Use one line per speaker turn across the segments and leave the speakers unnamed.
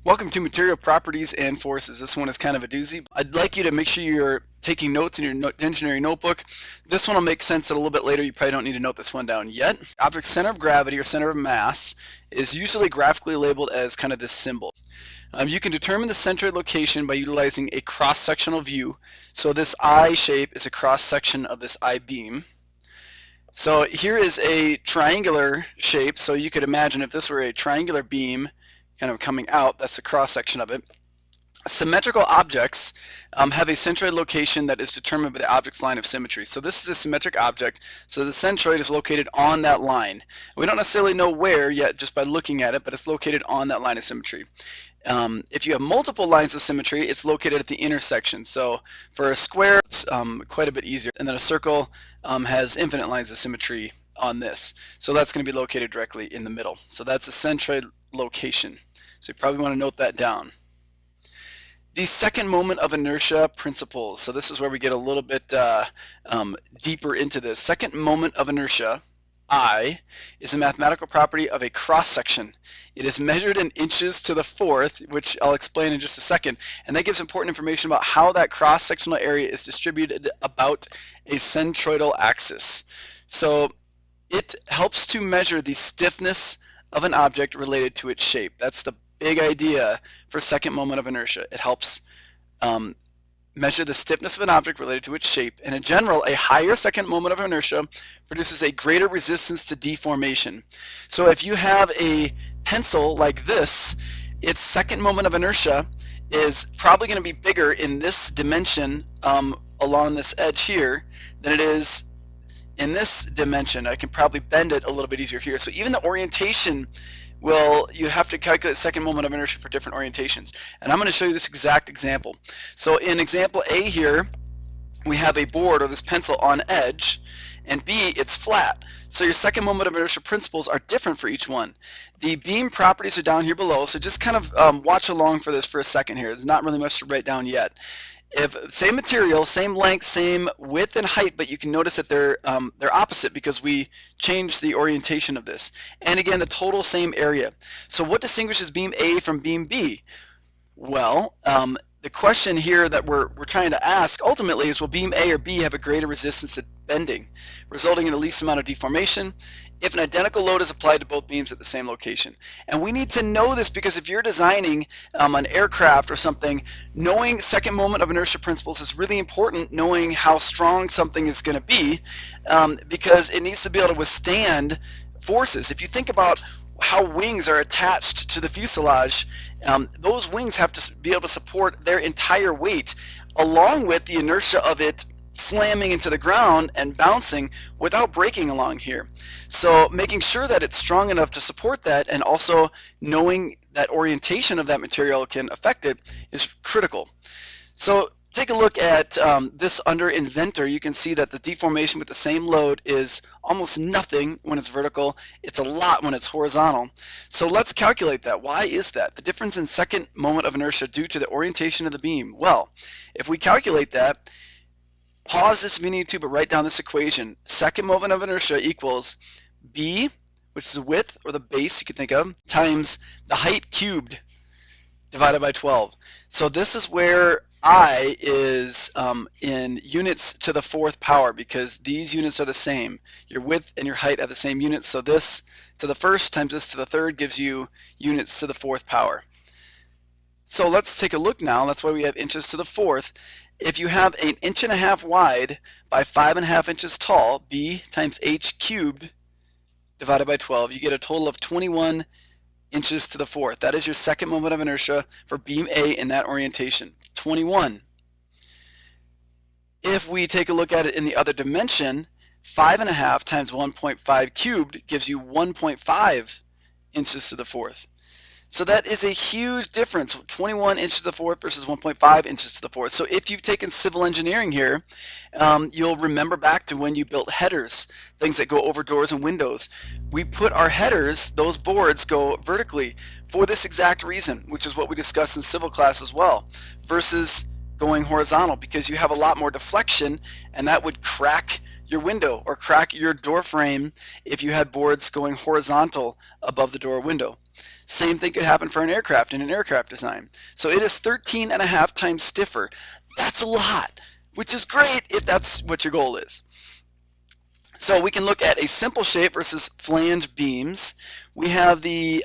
Welcome to Material Properties and Forces. This one is kind of a doozy. I'd like you to make sure you're taking notes in your engineering notebook. This one will make sense a little bit later. You probably don't need to note this one down yet. Object's center of gravity or center of mass is usually graphically labeled as kind of this symbol. You can determine the centroid location by utilizing a cross-sectional view. So this I shape is a cross-section of this I beam. So here is a triangular shape. So you could imagine if this were a triangular beam kind of coming out, that's the cross-section of it. Symmetrical objects have a centroid location that is determined by the object's line of symmetry. So this is a symmetric object, so the centroid is located on that line. We don't necessarily know where yet just by looking at it, but it's located on that line of symmetry. If you have multiple lines of symmetry, it's located at the intersection. So for a square, it's quite a bit easier. And then a circle has infinite lines of symmetry on this. So that's going to be located directly in the middle. So that's a centroid location. So you probably want to note that down. The second moment of inertia principles. So this is where we get a little bit deeper into this. Second moment of inertia, I, is a mathematical property of a cross-section. It is measured in inches to the fourth, which I'll explain in just a second, and that gives important information about how that cross-sectional area is distributed about a centroidal axis. So it helps to measure the stiffness of an object related to its shape. That's the big idea for second moment of inertia. It helps measure the stiffness of an object related to its shape. And in general, a higher second moment of inertia produces a greater resistance to deformation. So if you have a pencil like this, its second moment of inertia is probably going to be bigger in this dimension along this edge here than it is in this dimension. I can probably bend it a little bit easier here. So even the orientation you have to calculate second moment of inertia for different orientations. And I'm going to show you this exact example. So in example A here, we have a board or this pencil on edge, and B, it's flat. So your second moment of inertia principles are different for each one. The beam properties are down here below, so just kind of watch along for this for a second here. There's not really much to write down yet. If same material, same length, same width and height, but you can notice that they're opposite because we changed the orientation of this. And again, the total same area. So what distinguishes beam A from beam B? Well, the question here that we're trying to ask ultimately is, will beam A or B have a greater resistance to bending, resulting in the least amount of deformation if an identical load is applied to both beams at the same location? And we need to know this because if you're designing an aircraft or something, knowing second moment of inertia principles is really important, knowing how strong something is going to be, because it needs to be able to withstand forces. If you think about how wings are attached to the fuselage, those wings have to be able to support their entire weight along with the inertia of it slamming into the ground and bouncing without breaking along here. So making sure that it's strong enough to support that, and also knowing that orientation of that material can affect it, is critical. So take a look at this under Inventor. You can see that the deformation with the same load is almost nothing when it's vertical. It's a lot when it's horizontal. So let's calculate that. Why is that? The difference in second moment of inertia due to the orientation of the beam. Well, if we calculate that, pause this if you need to, but write down this equation. Second moment of inertia equals B, which is the width or the base you could think of, times the height cubed divided by 12. So this is where I is in units to the fourth power, because these units are the same. Your width and your height are the same units. So this to the first times this to the third gives you units to the fourth power. So let's take a look now. That's why we have inches to the fourth. If you have an 1.5 inches wide by 5.5 inches tall, B times H cubed divided by 12, you get a total of 21 inches to the fourth. That is your second moment of inertia for beam A in that orientation, 21. If we take a look at it in the other dimension, 5.5 times 1.5 cubed gives you 1.5 inches to the fourth. So that is a huge difference, 21 inches to the fourth versus 1.5 inches to the fourth. So if you've taken civil engineering here, you'll remember back to when you built headers, things that go over doors and windows. We put our headers, those boards go vertically for this exact reason, which is what we discussed in civil class as well, versus going horizontal, because you have a lot more deflection, and that would crack your window or crack your door frame if you had boards going horizontal above the door or window. Same thing could happen for an aircraft in an aircraft design. So it is 13.5 times stiffer. That's a lot, which is great if that's what your goal is. So we can look at a simple shape versus flange beams. We have the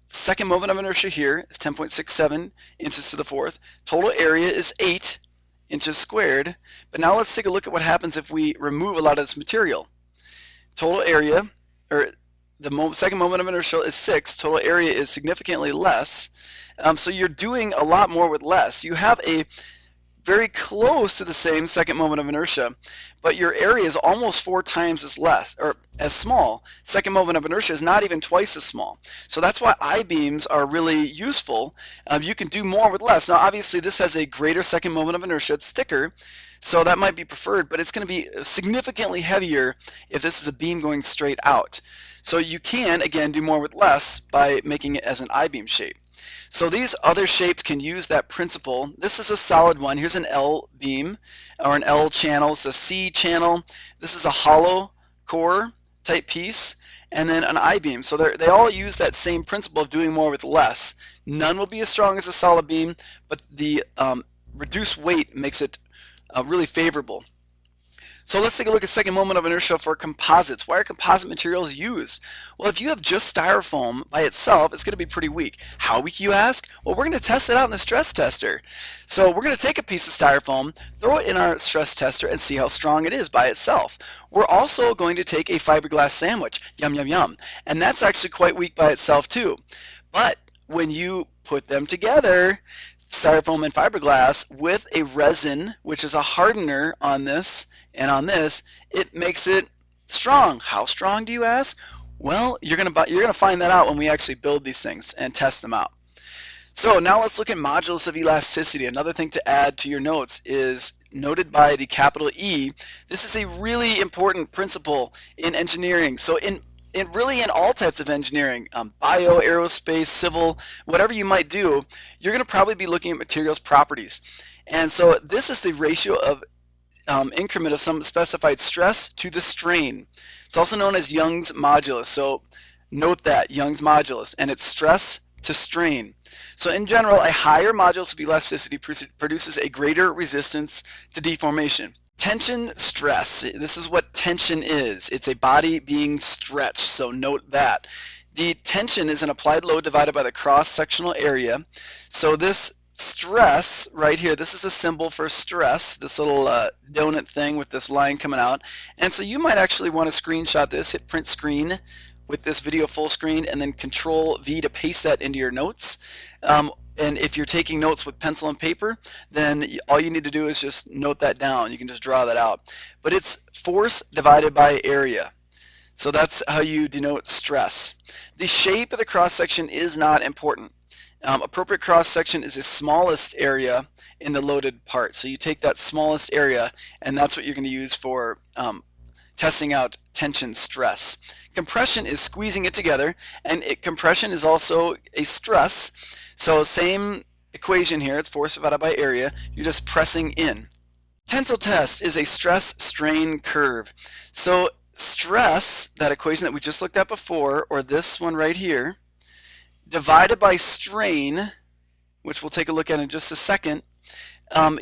second moment of inertia here is 10.67 inches to the fourth. Total area is 8 inches squared. But now let's take a look at what happens if we remove a lot of this material. Total area, or the second moment of inertia is 6. Total area is significantly less. So you're doing a lot more with less. You have a very close to the same second moment of inertia, but your area is almost 4 times as small. Second moment of inertia is not even twice as small. So that's why I-beams are really useful. You can do more with less. Now obviously this has a greater second moment of inertia. It's thicker, so that might be preferred, but it's going to be significantly heavier if this is a beam going straight out. So you can, again, do more with less by making it as an I-beam shape. So these other shapes can use that principle. This is a solid one. Here's an L beam or an L channel. It's a C channel. This is a hollow core type piece, and then an I-beam. So they all use that same principle of doing more with less. None will be as strong as a solid beam, but the reduced weight makes it really favorable. So let's take a look at second moment of inertia for composites. Why are composite materials used? Well, if you have just styrofoam by itself, it's going to be pretty weak. How weak, you ask? Well, we're going to test it out in the stress tester. So we're going to take a piece of styrofoam, throw it in our stress tester, and see how strong it is by itself. We're also going to take a fiberglass sandwich. Yum, yum, yum. And that's actually quite weak by itself too. But when you put them together, styrofoam and fiberglass, with a resin, which is a hardener on this and on this, it makes it strong. How strong, do you ask? Well, you're gonna find that out when we actually build these things and test them out. So now let's look at modulus of elasticity. Another thing to add to your notes is noted by the capital E. This is a really important principle in engineering. So really in all types of engineering, bio, aerospace, civil, whatever you might do, you're going to probably be looking at materials properties. And so this is the ratio of increment of some specified stress to the strain. It's also known as Young's modulus. So note that, Young's modulus, and it's stress to strain. So in general, a higher modulus of elasticity produces a greater resistance to deformation. Tension stress, this is what tension is. It's a body being stretched, so note that. The tension is an applied load divided by the cross-sectional area. So this stress right here, this is the symbol for stress, this little donut thing with this line coming out. And so you might actually want to screenshot this, hit print screen with this video full screen, and then Control V to paste that into your notes. And if you're taking notes with pencil and paper, then all you need to do is just note that down. You can just draw that out. But it's force divided by area. So that's how you denote stress. The shape of the cross-section is not important. Appropriate cross-section is the smallest area in the loaded part. So you take that smallest area, and that's what you're going to use for testing out tension stress. Compression is squeezing it together, and compression is also a stress. So same equation here, it's force divided by area, you're just pressing in. Tensile test is a stress-strain curve. So stress, that equation that we just looked at before, or this one right here, divided by strain, which we'll take a look at in just a second,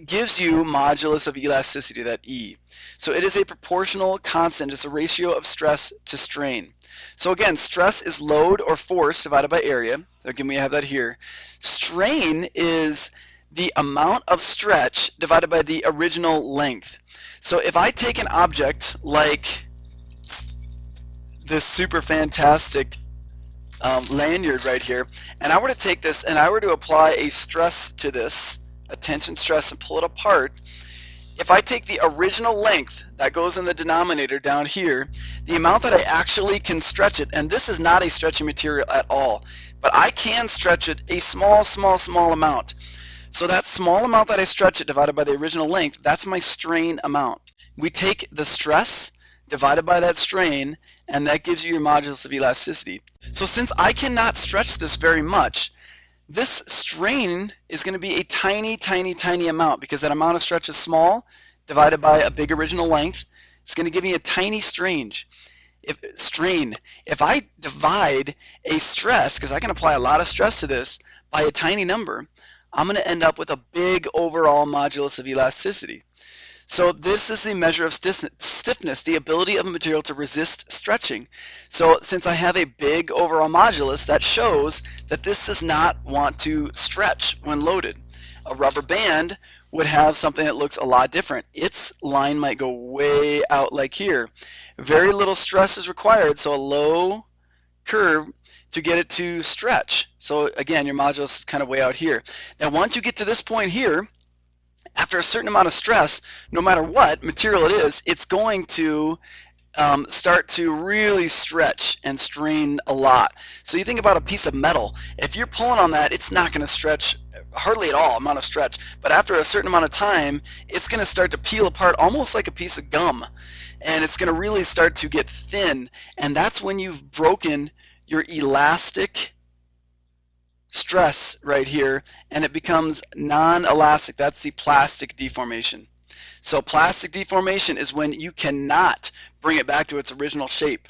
gives you modulus of elasticity, that E. So it is a proportional constant. It's a ratio of stress to strain. So again, stress is load or force divided by area. So again, we have that here. Strain is the amount of stretch divided by the original length. So if I take an object like this super fantastic lanyard right here, and I were to take this and I were to apply a stress to this, a tension stress, and pull it apart, if I take the original length that goes in the denominator down here, the amount that I actually can stretch it, and this is not a stretching material at all, but I can stretch it a small amount. So that small amount that I stretch it divided by the original length, that's my strain amount. We take the stress divided by that strain, and that gives you your modulus of elasticity. So since I cannot stretch this very much, this strain is going to be a tiny amount, because that amount of stretch is small divided by a big original length. It's going to give me a tiny strain. strain. If I divide a stress, because I can apply a lot of stress to this, by a tiny number, I'm going to end up with a big overall modulus of elasticity. So this is the measure of stiffness, the ability of a material to resist stretching. So since I have a big overall modulus, that shows that this does not want to stretch when loaded. A rubber band would have something that looks a lot different. Its line might go way out like here. Very little stress is required, so a low curve to get it to stretch. So again, your modulus is kind of way out here. Now once you get to this point here, after a certain amount of stress, no matter what material it is, it's going to start to really stretch and strain a lot. So you think about a piece of metal. If you're pulling on that, it's not going to stretch hardly at all amount of stretch. But after a certain amount of time, it's going to start to peel apart almost like a piece of gum. And it's going to really start to get thin. And that's when you've broken your elastic stress right here, and it becomes non-elastic. That's the plastic deformation. So plastic deformation is when you cannot bring it back to its original shape.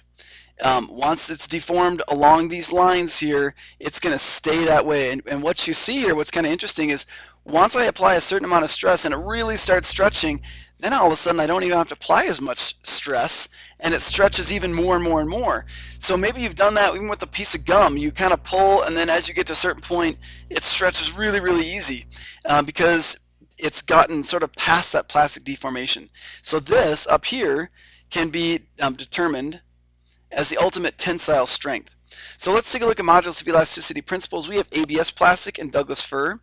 Once it's deformed along these lines here, it's going to stay that way. And what you see here, what's kind of interesting is once I apply a certain amount of stress and it really starts stretching, then all of a sudden I don't even have to apply as much stress, and it stretches even more and more and more. So maybe you've done that even with a piece of gum. You kind of pull, and then as you get to a certain point, it stretches really, really easy because it's gotten sort of past that plastic deformation. So this up here can be determined as the ultimate tensile strength. So let's take a look at modulus of elasticity principles. We have ABS plastic and Douglas fir,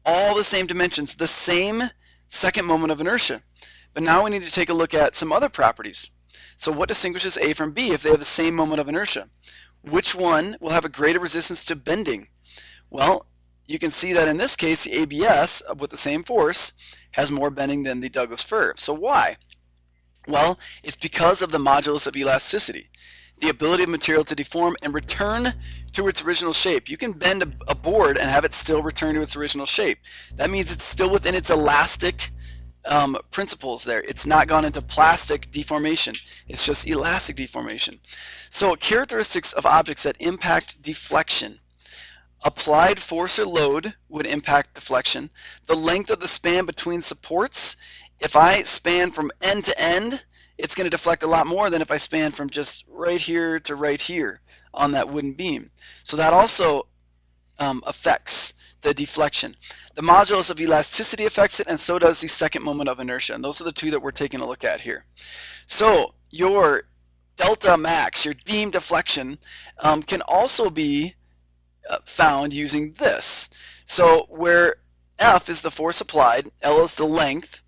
all the same dimensions, the same second moment of inertia. But now we need to take a look at some other properties. So what distinguishes A from B if they have the same moment of inertia? Which one will have a greater resistance to bending? Well, you can see that in this case, the ABS with the same force has more bending than the Douglas fir. So why? Well, it's because of the modulus of elasticity, the ability of material to deform and return to its original shape. You can bend a board and have it still return to its original shape. That means it's still within its elastic principles there. It's not gone into plastic deformation. It's just elastic deformation. So characteristics of objects that impact deflection. Applied force or load would impact deflection. The length of the span between supports. If I span from end to end, it's going to deflect a lot more than if I span from just right here to right here on that wooden beam. So that also affects the deflection. The modulus of elasticity affects it, and so does the second moment of inertia. And those are the two that we're taking a look at here. So your delta max, your beam deflection, can also be found using this. So where F is the force applied, L is the length,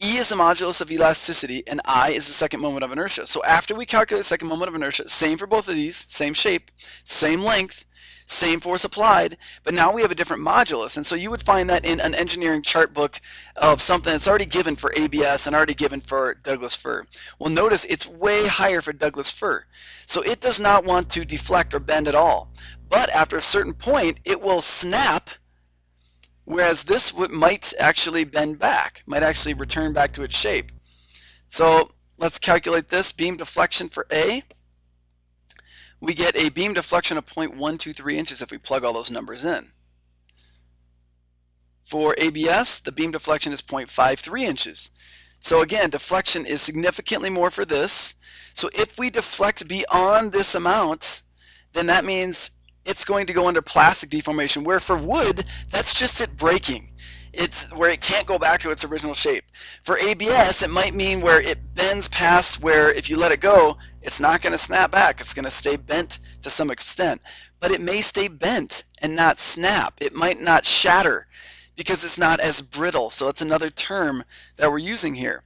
E is the modulus of elasticity, and I is the second moment of inertia. So after we calculate the second moment of inertia, same for both of these, same shape, same length, same force applied, but now we have a different modulus. And so you would find that in an engineering chart book of something that's already given for ABS and already given for Douglas fir. Well, notice it's way higher for Douglas fir. So it does not want to deflect or bend at all. But after a certain point, it will snap, whereas this might actually bend back, might actually return back to its shape. So let's calculate this beam deflection for A. We get a beam deflection of 0.123 inches if we plug all those numbers in. For ABS, the beam deflection is 0.53 inches. So again, deflection is significantly more for this. So if we deflect beyond this amount, then that means it's going to go under plastic deformation, where for wood, that's just it breaking. It's where it can't go back to its original shape. For ABS, it might mean where it bends past where if you let it go, it's not going to snap back. It's going to stay bent to some extent. But it may stay bent and not snap. It might not shatter because it's not as brittle. So that's another term that we're using here.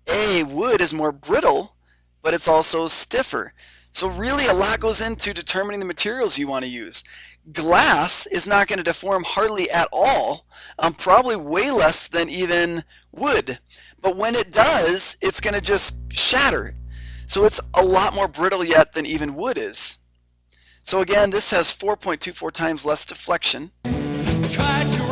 Wood is more brittle, but it's also stiffer. So really a lot goes into determining the materials you want to use. Glass is not going to deform hardly at all, probably way less than even wood. But when it does, it's going to just shatter. So it's a lot more brittle yet than even wood is. So again, this has 4.24 times less deflection. Try to